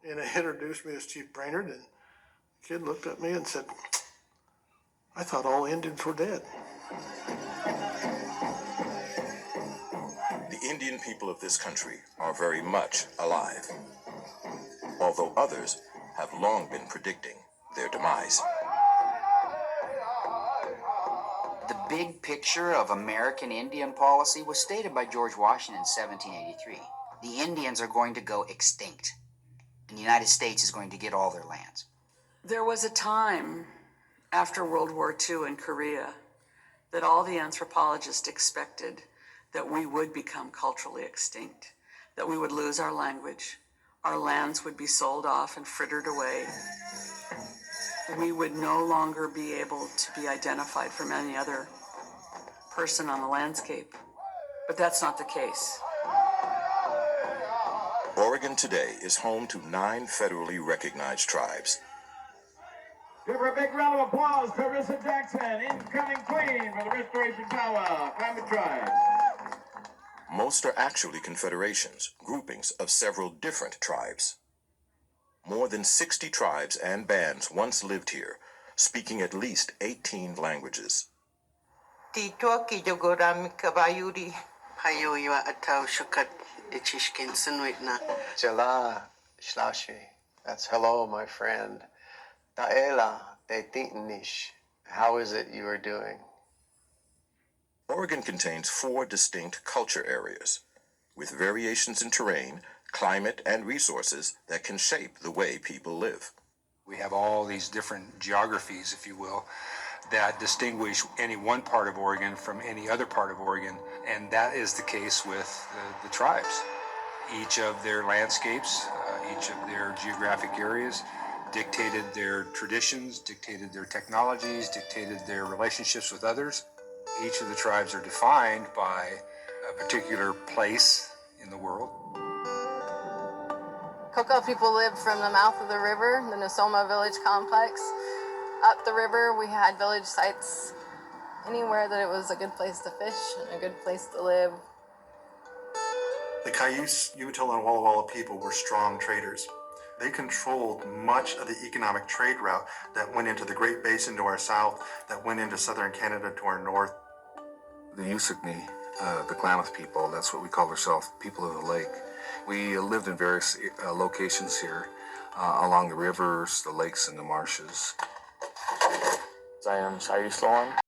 And he introduced me as Chief Brainerd, and the kid looked at me and said, "I thought all Indians were dead." The Indian people of this country are very much alive, although others have long been predicting their demise. The big picture of American Indian policy was stated by George Washington in 1783. The Indians are going to go extinct, and the United States is going to get all their lands. There was a time after World War II in Korea that all the anthropologists expected that we would become culturally extinct, that we would lose our language, our lands would be sold off and frittered away. We would no longer be able to be identified from any other person on the landscape. But that's not the case. Oregon today is home to 9 federally recognized tribes. Give her a big round of applause, Clarissa Jackson, incoming queen for the Restoration Power, Klamath Tribe. Most are actually confederations, groupings of several different tribes. More than 60 tribes and bands once lived here, speaking at least 18 languages. Jala Shlashi. That's hello, my friend. Taela de Tintnish. How is it you are doing? Oregon contains 4 distinct culture areas, with variations in terrain, climate, and resources that can shape the way people live. We have all these different geographies, if you will, that distinguish any one part of Oregon from any other part of Oregon, and that is the case with the tribes. Each of their landscapes, each of their geographic areas dictated their traditions, dictated their technologies, dictated their relationships with others. Each of the tribes are defined by a particular place in the world. Cocoa people lived from the mouth of the river, the Nosoma Village Complex. Up the river, we had village sites anywhere that it was a good place to fish and a good place to live. The Cayuse, Umatilla, and Walla Walla people were strong traders. They controlled much of the economic trade route that went into the Great Basin to our south, that went into southern Canada to our north. The Usukni, the Klamath people, that's what we call ourselves, people of the lake. We lived in various locations here, along the rivers, the lakes, and the marshes. I am Cyrus Thorne.